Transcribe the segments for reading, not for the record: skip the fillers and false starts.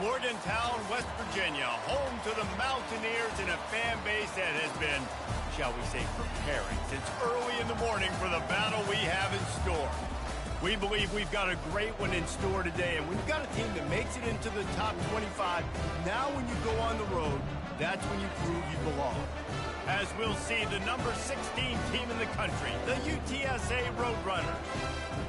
Morgantown, West Virginia, home to the Mountaineers and a fan base that has been, shall we say, preparing since early in the morning for the battle we have in store. We believe we've got a great one in store today, and we've got a team that makes it into the top 25. Now when you go on the road, that's when you prove you belong. As we'll see, the number 16 team in the country, the UTSA Roadrunners,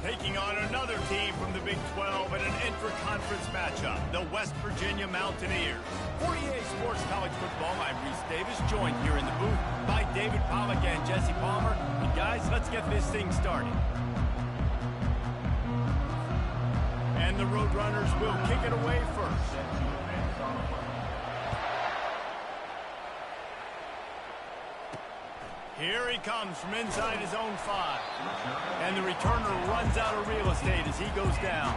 taking on another team from the Big 12 in an intra-conference matchup, the West Virginia Mountaineers. For EA Sports College Football, I'm Reese Davis, joined here in the booth by David Pollack and Jesse Palmer. And guys, let's get this thing started. And the Roadrunners will kick it away first. Here he comes from inside his own 5. And the returner runs out of real estate as he goes down.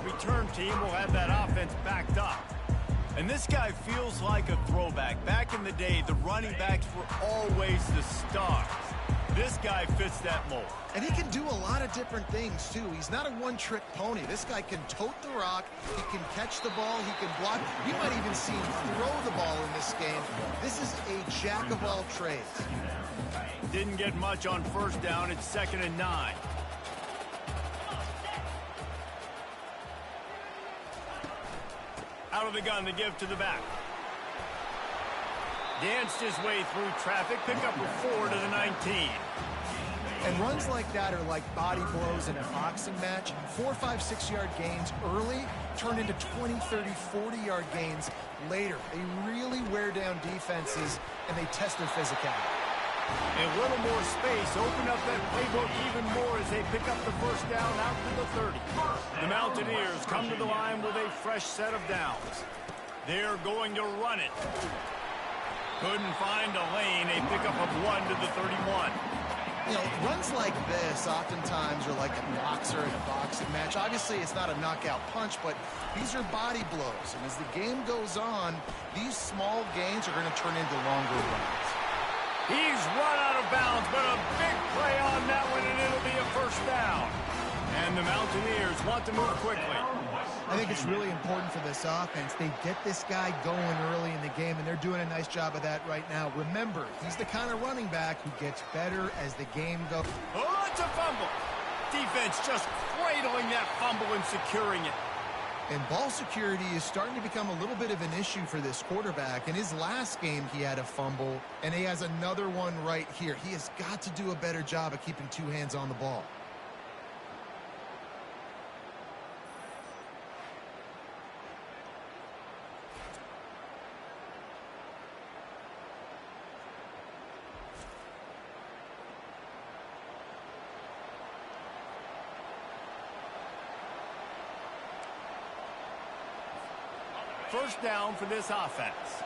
Return team will have that offense backed up. And this guy feels like a throwback. Back in the day, the running backs were always the stars. This guy fits that mold. And he can do a lot of different things, too. He's not a one-trick pony. This guy can tote the rock. He can catch the ball. He can block. You might even see him throw the ball in this game. This is a jack of all trades. Didn't get much on first down. It's 2nd and 9. Out of the gun to give to the back. Danced his way through traffic. Pick up a 4 to the 19. And runs like that are like body blows in a boxing match. 4, 5, 6-yard gains early turn into 20, 30, 40-yard gains later. They really wear down defenses, and they test their physicality. A little more space, open up that playbook even more as they pick up the first down out to the 30. The Mountaineers come to the line with a fresh set of downs. They're going to run it. Couldn't find a lane, a pickup of 1 to the 31. You know, runs like this oftentimes are like a boxer in a boxing match. Obviously, it's not a knockout punch, but these are body blows. And as the game goes on, these small gains are going to turn into longer runs. He's run out of bounds, but a big play on that one, and it'll be a first down. And the Mountaineers want to move quickly. I think it's really important for this offense. They get this guy going early in the game, and they're doing a nice job of that right now. Remember, he's the kind of running back who gets better as the game goes. Oh, it's a fumble. Defense just cradling that fumble and securing it. And ball security is starting to become a little bit of an issue for this quarterback. In his last game, he had a fumble, and he has another one right here. He has got to do a better job of keeping 2 hands on the ball. First down for this offense.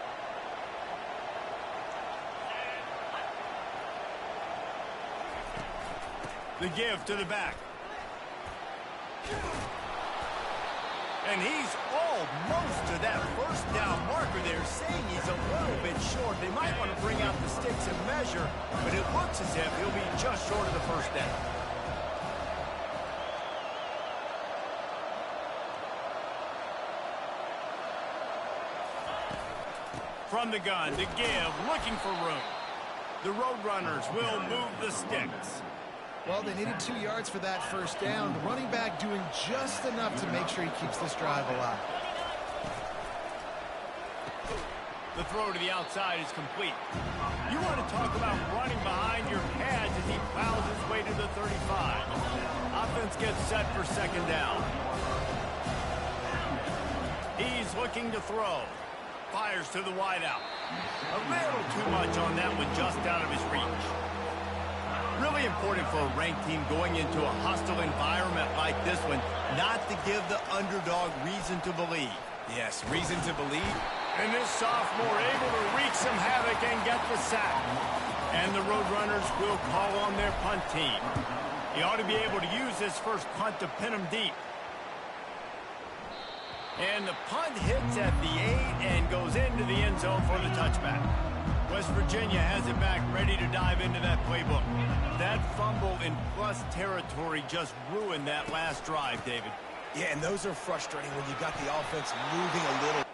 The give to the back. And he's almost to that first down marker there, saying he's a little bit short. They might want to bring out the sticks and measure, but it looks as if he'll be just short of the first down. From the gun to give, looking for room. The Roadrunners will move the sticks. Well, they needed 2 yards for that first down. The running back doing just enough to make sure he keeps this drive alive. The throw to the outside is complete. You want to talk about running behind your pads as he plows his way to the 35. Offense gets set for second down. He's looking to throw. Fires to the wideout. A little too much on that one, just out of his reach. Really important for a ranked team going into a hostile environment like this one, not to give the underdog reason to believe. Yes, reason to believe. And this sophomore able to wreak some havoc and get the sack. And the Roadrunners will call on their punt team. He ought to be able to use this first punt to pin him deep. And the punt hits at the 8 and goes into the end zone for the touchback. West Virginia has it back, ready to dive into that playbook. That fumble in plus territory just ruined that last drive, David. Yeah, and those are frustrating when you got the offense moving a little.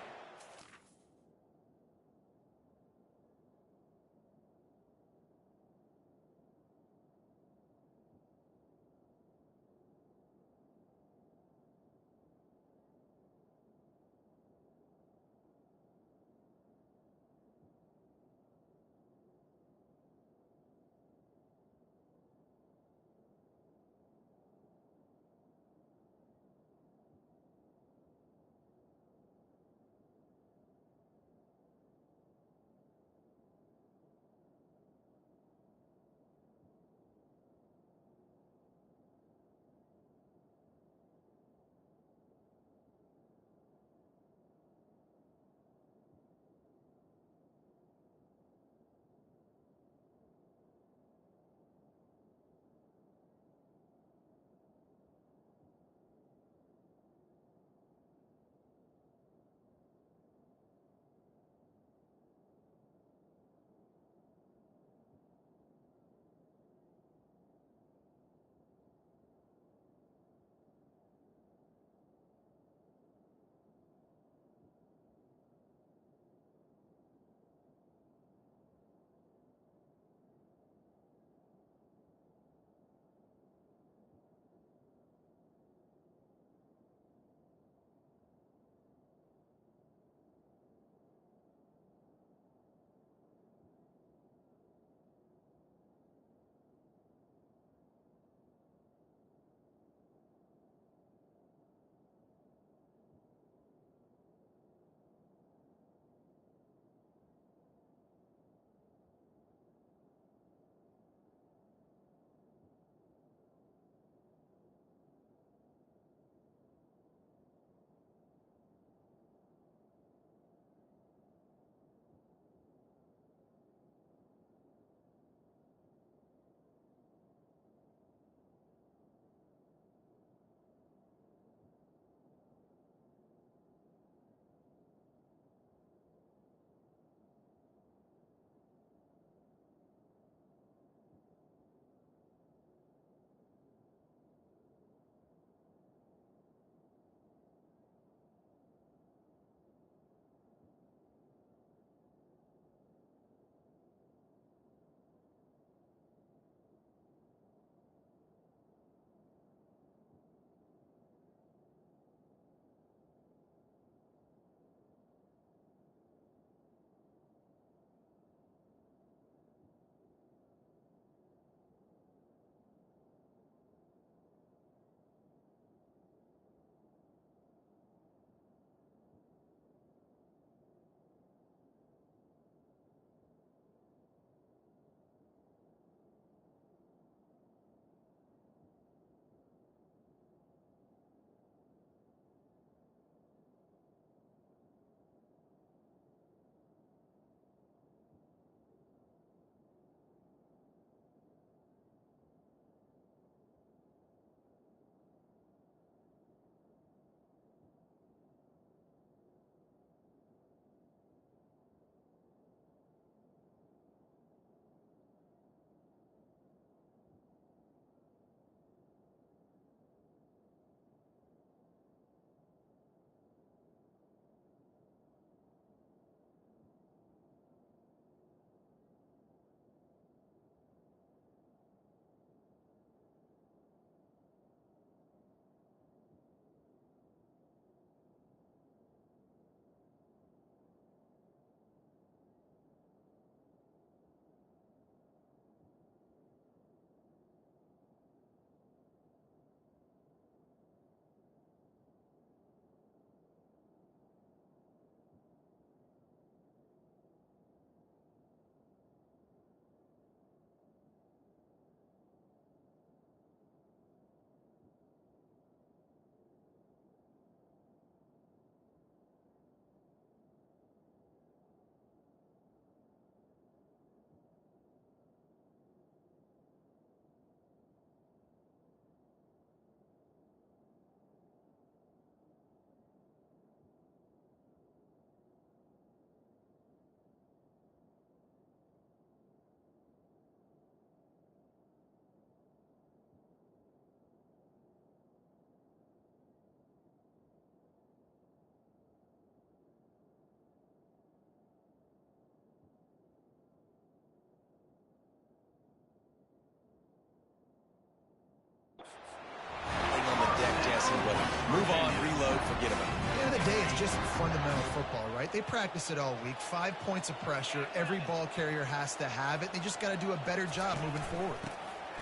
passing, but move on, reload, forget about it. At the end of the day, it's just fundamental football, right? They practice it all week. 5 points of pressure. Every ball carrier has to have it. They just got to do a better job moving forward.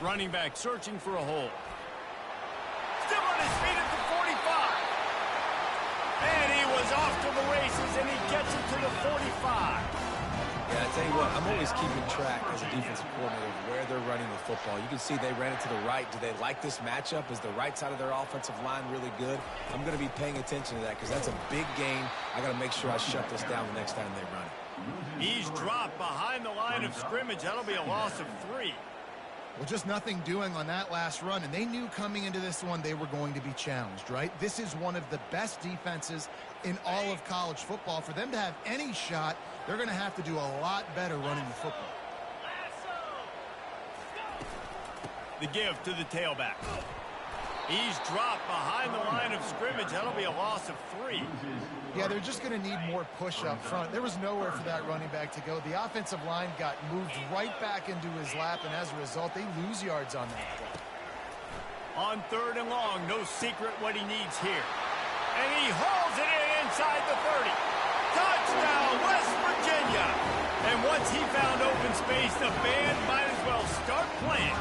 Running back searching for a hole. Still on his feet at the 45. And he was off to the races, and he gets it to the 45. Yeah, I tell you what, I'm always keeping track as a defensive coordinator of where they're running the football. You can see they ran it to the right. Do they like this matchup? Is the right side of their offensive line really good? I'm going to be paying attention to that because that's a big gain. I got to make sure I shut this down the next time they run it. He's dropped behind the line of scrimmage. That'll be a loss of 3. Well, just nothing doing on that last run, and they knew coming into this one they were going to be challenged, right? This is one of the best defenses in all of college football. For them to have any shot, they're going to have to do a lot better running the football. The give to the tailback. He's dropped behind the line of scrimmage. That'll be a loss of 3. Yeah, they're just going to need more push up front. There was nowhere for that running back to go. The offensive line got moved right back into his lap, and as a result, they lose yards on that play. On 3rd and long, no secret what he needs here. And he hauls it in inside the 30. Touchdown, West Virginia. And once he found open space, the band might as well start playing.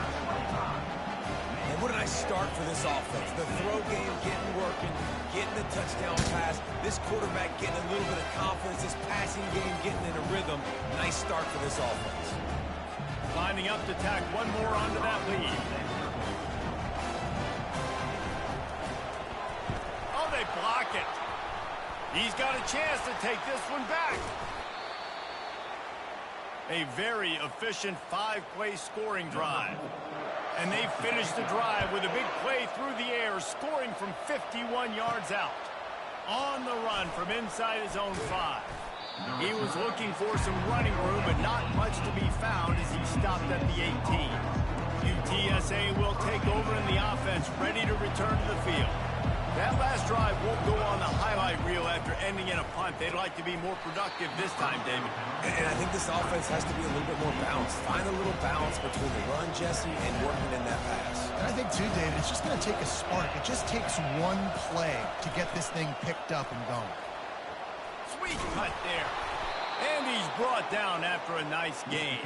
And what did I start for this offense? The throw game getting working, getting the touchdown pass, this quarterback getting a little bit of confidence, this passing game getting in a rhythm. Nice start for this offense. Lining up to tack one more onto that lead. Oh, they block it. He's got a chance to take this one back. A very efficient 5-play scoring drive. And they finished the drive with a big play through the air, scoring from 51 yards out. On the run from inside his own 5. He was looking for some running room, but not much to be found as he stopped at the 18. UTSA will take over in the offense, ready to return to the field. That last drive won't go on the highlight reel after ending in a punt. They'd like to be more productive this time, David. And I think this offense has to be a little bit more balanced. Find a little balance between the run, Jesse, and working in that pass. And I think, too, David, it's just going to take a spark. It just takes one play to get this thing picked up and going. Sweet cut there. And he's brought down after a nice game.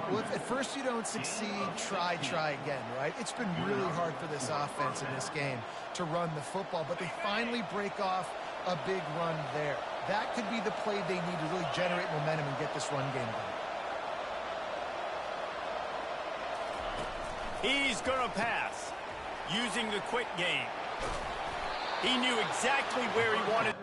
Well, if at first you don't succeed, try again, right? It's been really hard for this offense in this game to run the football, but they finally break off a big run there. That could be the play they need to really generate momentum and get this run game going. He's going to pass using the quick game. He knew exactly where he wanted.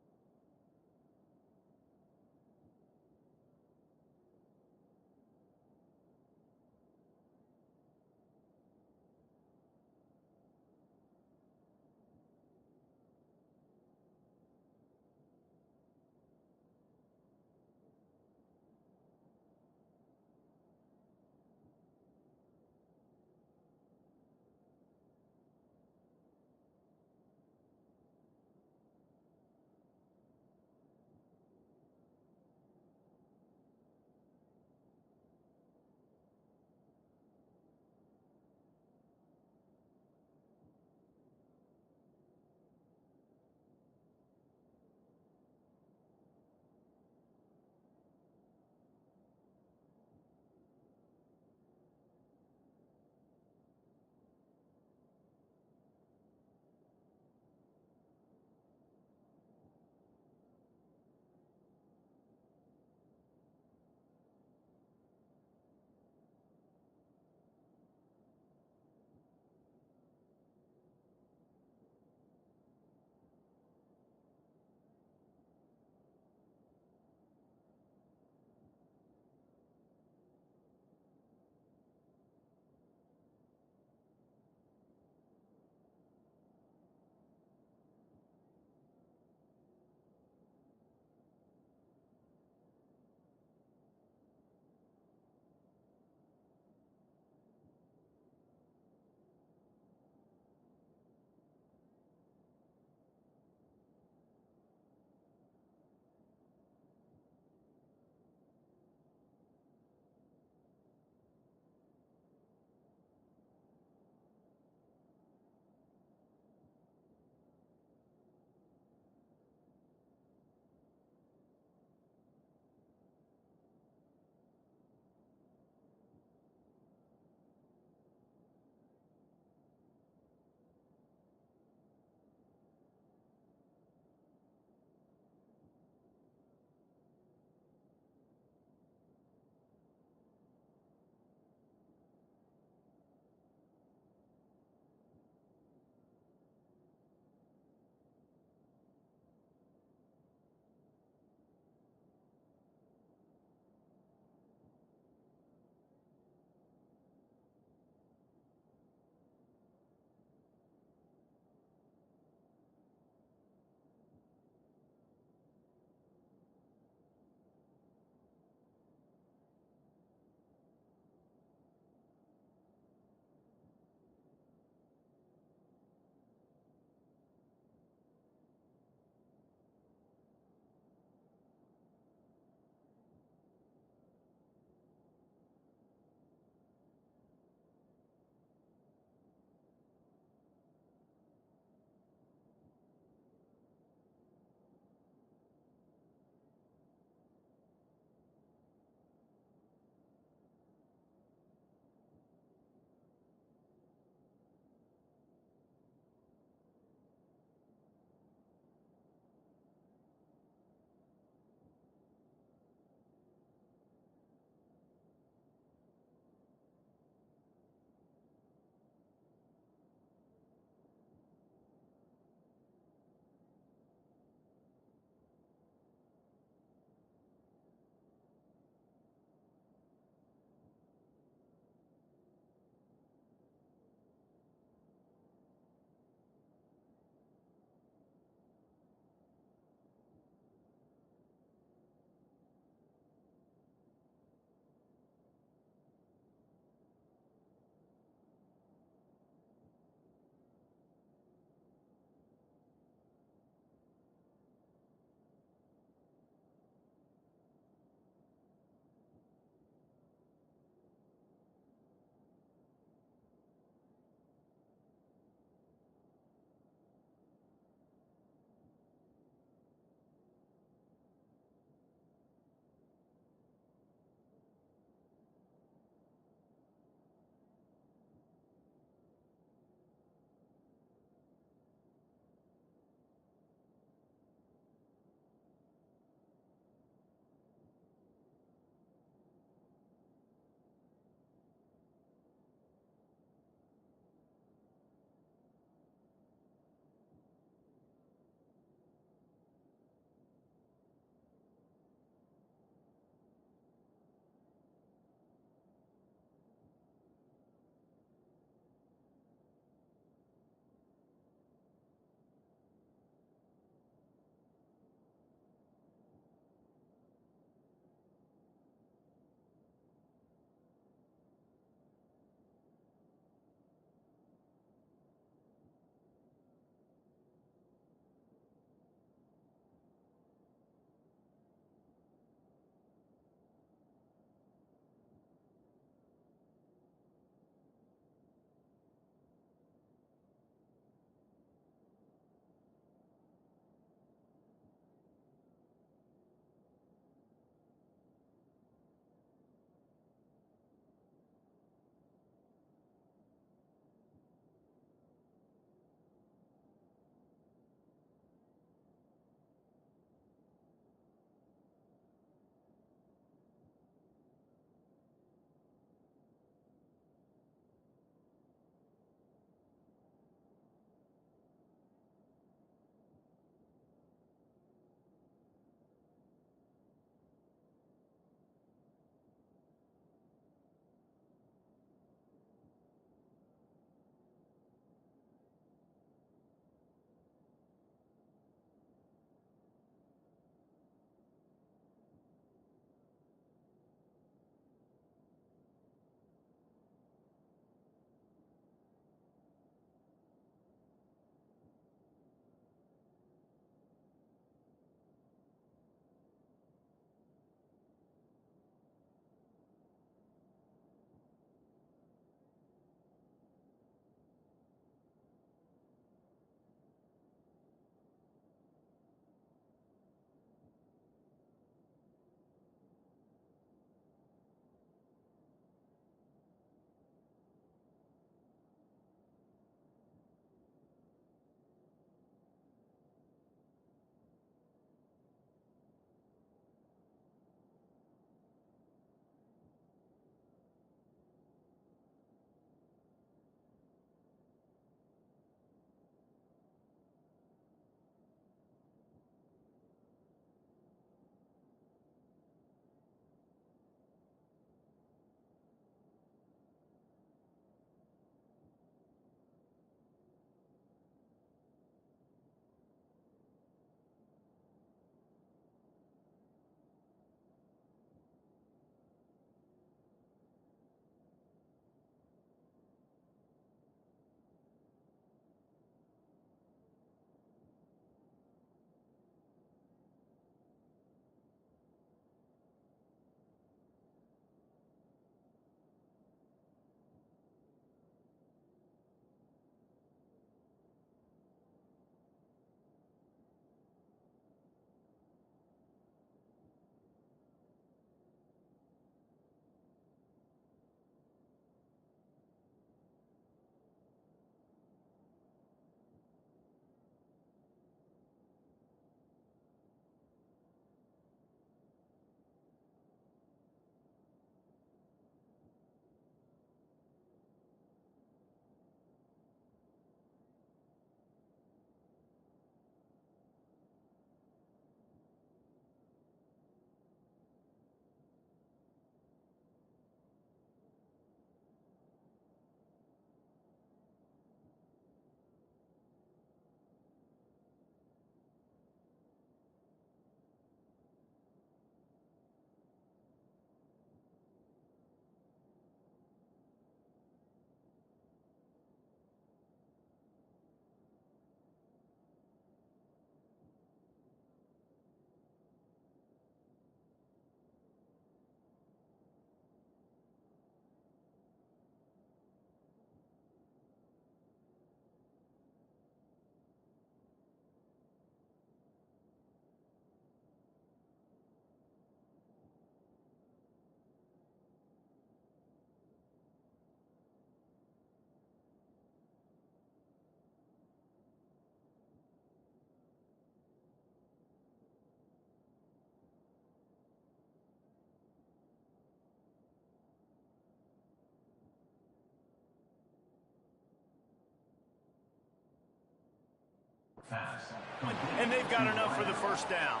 And they've got enough for the first down.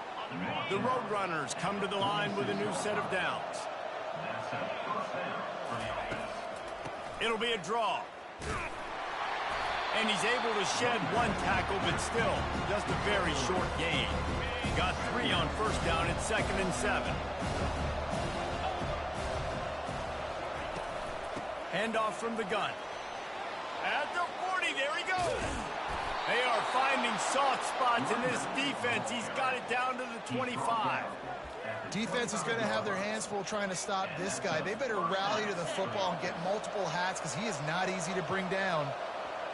The Roadrunners come to the line with a new set of downs. It'll be a draw. And he's able to shed one tackle, but still, just a very short gain. Got 3 on first down at 2nd and 7. Handoff from the gun. At the 40, there he goes. They are finding soft spots in this defense. He's got it down to the 25. Defense is going to have their hands full trying to stop this guy. They better rally to the football and get multiple hats because he is not easy to bring down.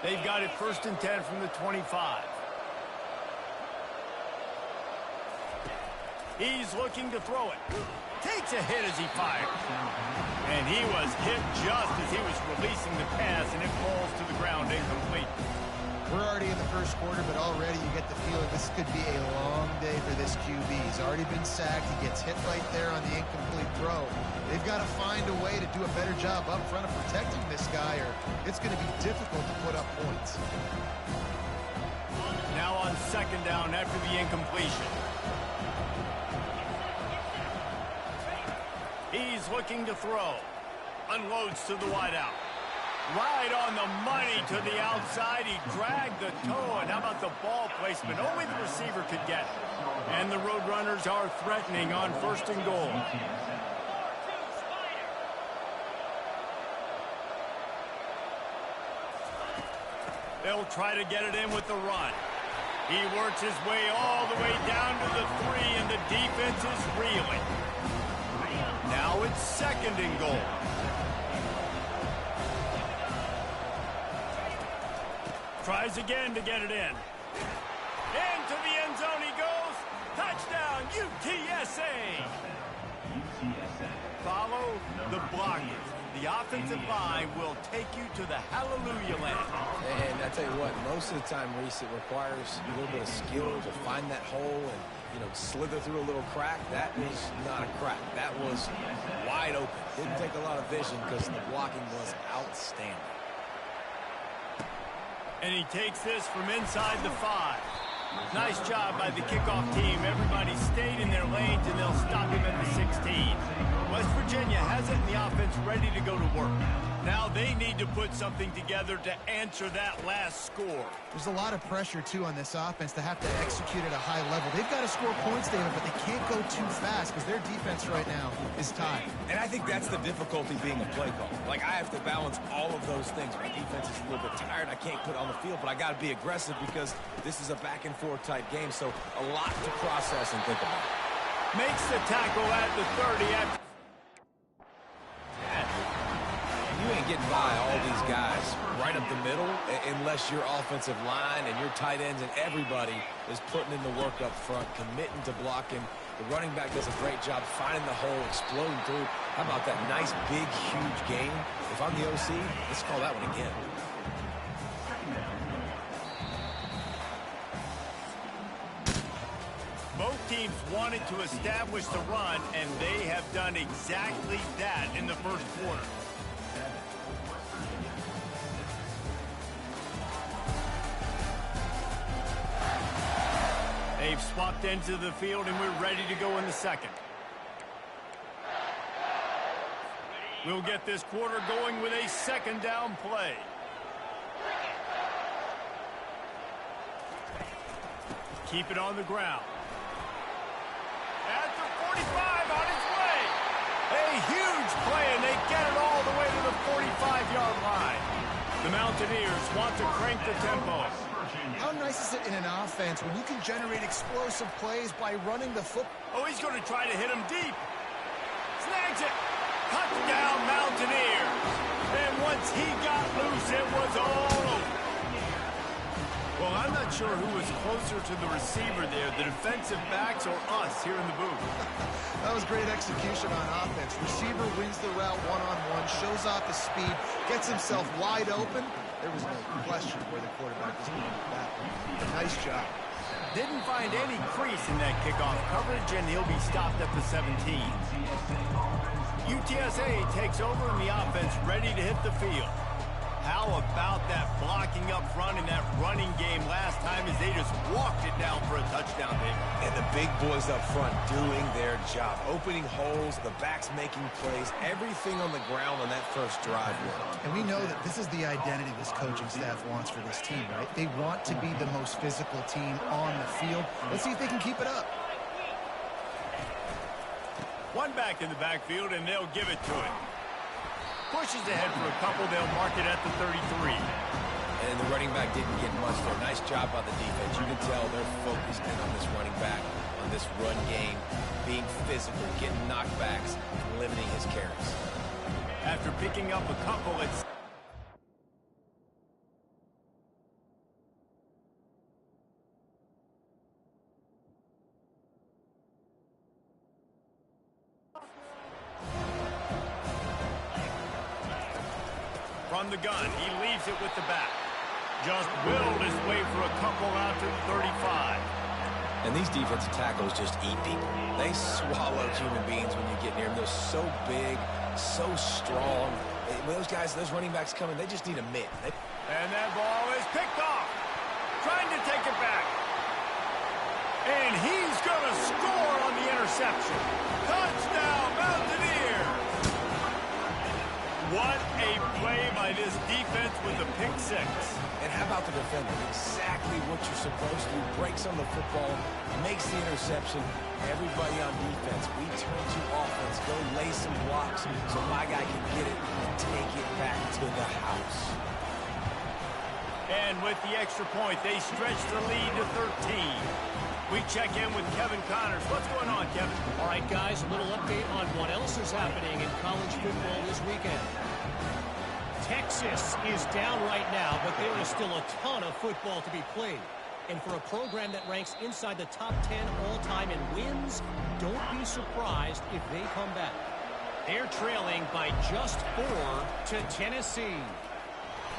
They've got it 1st and 10 from the 25. He's looking to throw it. Takes a hit as he fires. And he was hit just as he was releasing the pass, and it falls to the ground incomplete. We're already in the first quarter, but already you get the feeling this could be a long day for this QB. He's already been sacked. He gets hit right there on the incomplete throw. They've got to find a way to do a better job up front of protecting this guy, or it's going to be difficult to put up points. Now on 2nd down after the incompletion. He's looking to throw. Unloads to the wideout. Right on the money to the outside. He dragged the toe, and how about the ball placement? Only the receiver could get it. And the Roadrunners are threatening on 1st and goal. They'll try to get it in with the run. He works his way all the way down to the 3, and the defense is reeling. Now it's 2nd and goal. Tries again to get it in. Into the end zone he goes. Touchdown, UTSA. Follow the blockers. The offensive line will take you to the hallelujah land. And I tell you what, most of the time, Reese, it requires a little bit of skill to find that hole and, slither through a little crack. That was not a crack. That was wide open. Didn't take a lot of vision because the blocking was outstanding. And he takes this from inside the 5. Nice job by the kickoff team. Everybody stayed in their lanes, and they'll stop him at the 16. West Virginia has it in the offense ready to go to work. Now they need to put something together to answer that last score. There's a lot of pressure, too, on this offense to have to execute at a high level. They've got to score points, David, but they can't go too fast because their defense right now is tied. And I think that's the difficulty being a play call. Like, I have to balance all of those things. My defense is a little bit tired. I can't put it on the field, but I got to be aggressive because this is a back-and-forth type game, so a lot to process and think about. Makes the tackle at the 30 after. You ain't getting by all these guys right up the middle unless your offensive line and your tight ends and everybody is putting in the work up front, committing to blocking. The running back does a great job finding the hole, exploding through. How about that nice, big, huge game? If I'm the OC, let's call that one again. Both teams wanted to establish the run, and they have done exactly that in the first quarter. They've swapped into the field, and we're ready to go in the 2nd. We'll get this quarter going with a 2nd down play. Keep it on the ground. At the 45, on its way. A huge play, and they get it all the way to the 45-yard line. The Mountaineers want to crank the tempo. How nice is it in an offense when you can generate explosive plays by running the football? Oh, he's going to try to hit him deep. Snags it. Touchdown, Mountaineers. And once he got loose, it was all over. Well, I'm not sure who was closer to the receiver there, the defensive backs or us here in the booth. That was great execution on offense. Receiver wins the route one-on-one, shows off his speed, gets himself wide open. There was no question where the quarterback was going with that one. Nice job. Didn't find any crease in that kickoff coverage, and he'll be stopped at the 17. UTSA takes over, and the offense ready to hit the field. How about that blocking up front in that running game last time as they just walked it down for a touchdown, Dave? And the big boys up front doing their job. Opening holes, the backs making plays, everything on the ground on that first drive worked. And we know that this is the identity this coaching staff wants for this team, right? They want to be the most physical team on the field. Let's see if they can keep it up. One back in the backfield, and they'll give it to him. Pushes ahead for a couple. They'll mark it at the 33. And the running back didn't get much there. Nice job by the defense. You can tell they're focused in on this running back, on this run game, being physical, getting knockbacks, and limiting his carries. After picking up a couple, it's... From the gun, he leaves it with the back. Just willed his way for a couple out to the 35. And these defensive tackles just eat people. They swallow human beings when you get near them. They're so big, so strong. When those guys, those running backs coming, they just need a mitt. And that ball is picked off. Trying to take it back. And he's going to score on the interception. Touchdown, Mountaineers! What a play by this defense with the pick six. And how about the defender? Exactly what you're supposed to do. Breaks on the football, makes the interception. Everybody on defense, we turn to offense. Go lay some blocks so my guy can get it and take it back to the house. And with the extra point, they stretch the lead to 13. We check in with Kevin Connors. What's going on, Kevin? All right, guys, a little update on what else is happening in college football this weekend. Texas is down right now, but there is still a ton of football to be played. And for a program that ranks inside the top 10 all-time in wins, don't be surprised if they come back. They're trailing by just 4 to Tennessee.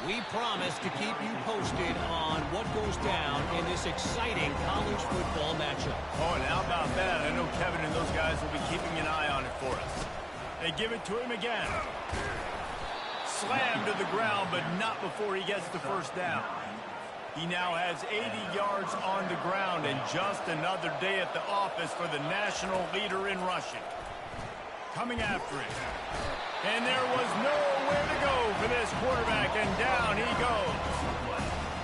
We promise to keep you posted on what goes down in this exciting college football matchup. Oh, and how about that? I know Kevin and those guys will be keeping an eye on it for us. They give it to him again. Slammed to the ground, but not before he gets the first down. He now has 80 yards on the ground, and just another day at the office for the national leader in rushing. Coming after it. And there was nowhere to go for this quarterback, and down he goes.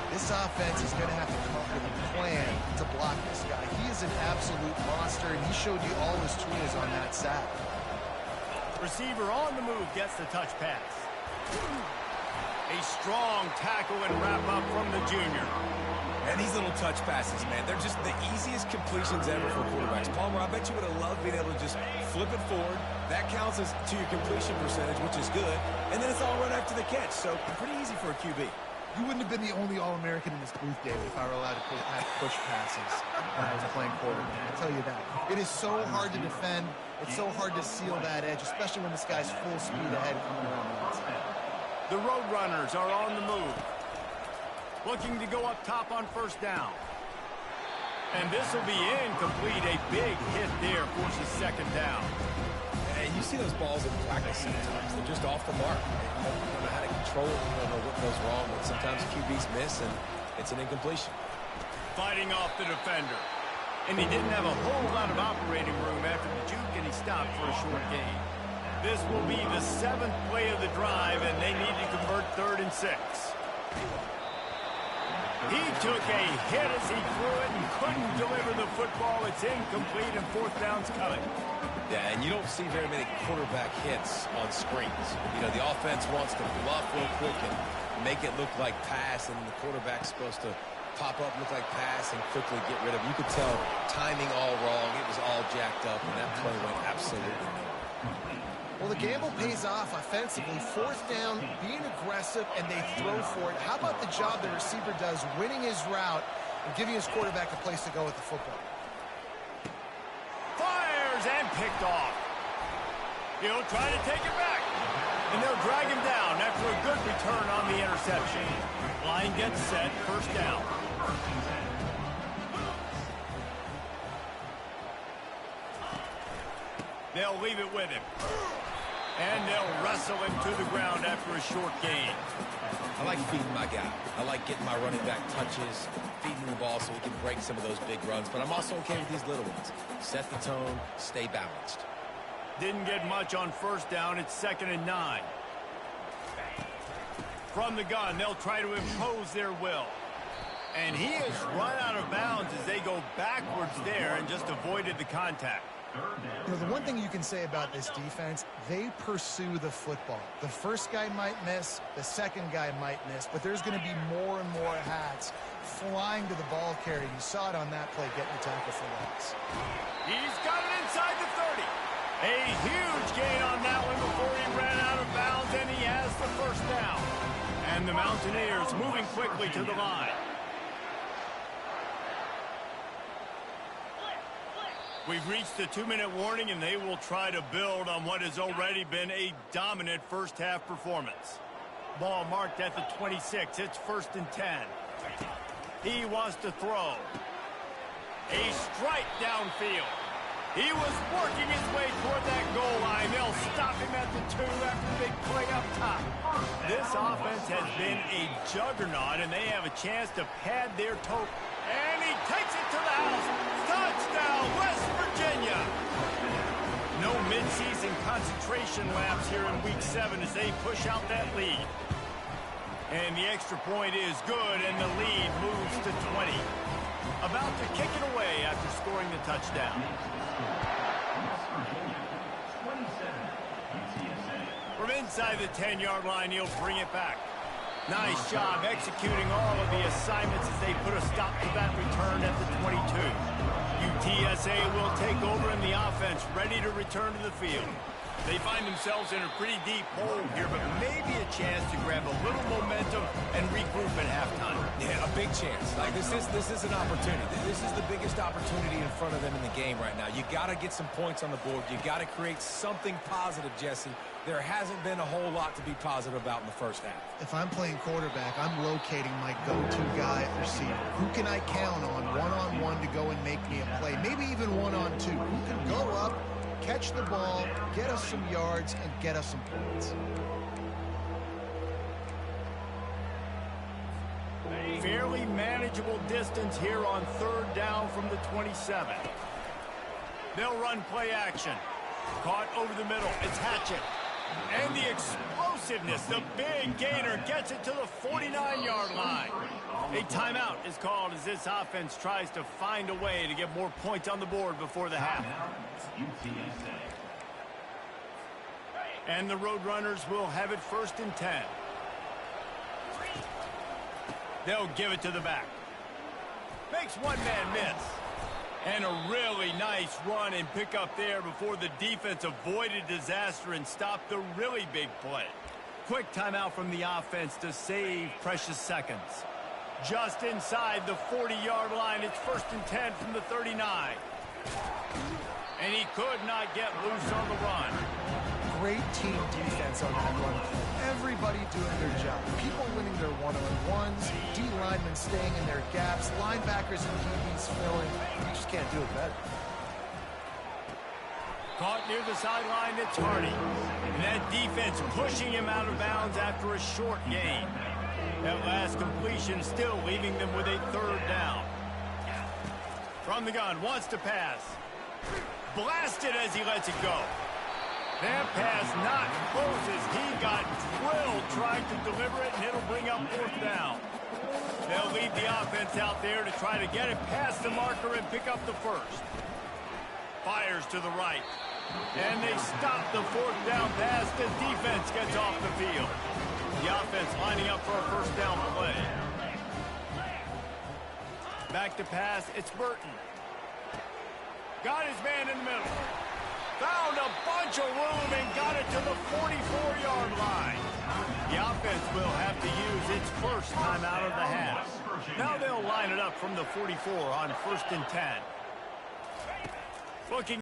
This offense is going to have to come up with a plan to block this guy. He is an absolute monster, and he showed you all his tools on that sack. Receiver on the move gets the touch pass. A strong tackle and wrap-up from the junior. And these little touch passes, man, they're just the easiest completions ever for quarterbacks. Palmer, I bet you would have loved being able to just flip it forward. That counts as to your completion percentage, which is good. And then it's all run after the catch, so pretty easy for a QB. You wouldn't have been the only All-American in this booth, David, if I were allowed to push passes when I was playing quarterback. I'll tell you that. It is so hard to defend. It's so hard to seal that edge, especially when this guy's full speed ahead coming around the outside. The Roadrunners are on the move. Looking to go up top on first down. And this will be incomplete. A big hit there forces second down. And you see those balls in practice sometimes. They're just off the mark. You don't know how to control it. You don't know what goes wrong. But sometimes QBs miss, and it's an incompletion. Fighting off the defender. And he didn't have a whole lot of operating room after the juke, and he stopped for a short gain. This will be the 7th play of the drive, and they need to convert 3rd and 6. He took a hit as he threw it and couldn't deliver the football. It's incomplete, and 4th down's coming. Yeah, and you don't see very many quarterback hits on screens. You know, the offense wants to bluff real quick and make it look like pass, and the quarterback's supposed to pop up, look like pass, and quickly get rid of it. You could tell timing all wrong. It was all jacked up, and that play went absolutely nowhere. Well, the gamble pays off offensively. 4th down, being aggressive, and they throw for it. How about the job the receiver does, winning his route and giving his quarterback a place to go with the football? Fires and picked off. He'll try to take it back. And they'll drag him down after a good return on the interception. Line gets set, first down. They'll leave it with him. And they'll wrestle him to the ground after a short gain. I like feeding my guy. I like getting my running back touches, feeding the ball so he can break some of those big runs. But I'm also okay with these little ones. Set the tone, stay balanced. Didn't get much on first down. It's 2nd and 9. From the gun, they'll try to impose their will. And he has run out of bounds as they go backwards there and just avoided the contact. You know, the one thing you can say about this defense, they pursue the football. The first guy might miss, the second guy might miss, but there's going to be more and more hats flying to the ball carrier. You saw it on that play, getting the tackle for loss. He's got it inside the 30. A huge gain on that one before he ran out of bounds, and he has the first down. And the Mountaineers moving quickly to the line. We've reached the 2-minute warning, and they will try to build on what has already been a dominant first-half performance. Ball marked at the 26. It's 1st and 10. He wants to throw. A strike downfield. He was working his way toward that goal line. They'll stop him at the 2 after the big play up top. This offense has been a juggernaut, and they have a chance to pad their toe. And he takes it to the house. Touchdown, West Virginia. No midseason concentration laps here in Week 7 as they push out that lead. And the extra point is good, and the lead moves to 20. About to kick it away after scoring the touchdown. From inside the 10-yard line, he'll bring it back. Nice job executing all of the assignments as they put a stop to that return at the 22. UTSA will take over in the offense, ready to return to the field. They find themselves in a pretty deep hole here, but maybe a chance to grab a little momentum and regroup at halftime. Yeah, a big chance. Like this is an opportunity. This is the biggest opportunity in front of them in the game right now. You got to get some points on the board. You got to create something positive, Jesse. There hasn't been a whole lot to be positive about in the first half. If I'm playing quarterback, I'm locating my go-to guy at receiver. Who can I count on one-on-one to go and make me a play? Maybe even one-on-two. Who can go up, catch the ball, get us some yards, and get us some points. Fairly manageable distance here on 3rd down from the 27. They'll run play action. Caught over the middle. It's Hatchett. And the explosiveness, the big gainer gets it to the 49-yard line. A timeout is called as this offense tries to find a way to get more points on the board before the half. And the Roadrunners will have it 1st and 10. They'll give it to the back. Makes one man miss. And a really nice run and pick up there before the defense avoided disaster and stopped the really big play. Quick timeout from the offense to save precious seconds. Just inside the 40-yard line, it's 1st and 10 from the 39. And he could not get loose on the run. Great team defense on that run. Everybody doing their job. People winning their one-on-ones, D-linemen staying in their gaps, linebackers and DBs filling. You just can't do it better. Caught near the sideline, it's Hardy. And that defense pushing him out of bounds after a short gain. That last completion still leaving them with a 3rd down. From the gun, wants to pass. Blasted as he lets it go. That pass not close as he got drilled trying to deliver it, and it'll bring up 4th down. They'll lead the offense out there to try to get it past the marker and pick up the 1st. Fires to the right. And they stop the 4th down pass. The defense gets off the field. The offense lining up for a 1st down play. Back to pass, it's Burton. Got his man in the middle. Found a bunch of room and got it to the 44-yard line. The offense will have to use its first time out of the half. Now they'll line it up from the 44 on 1st and 10. Looking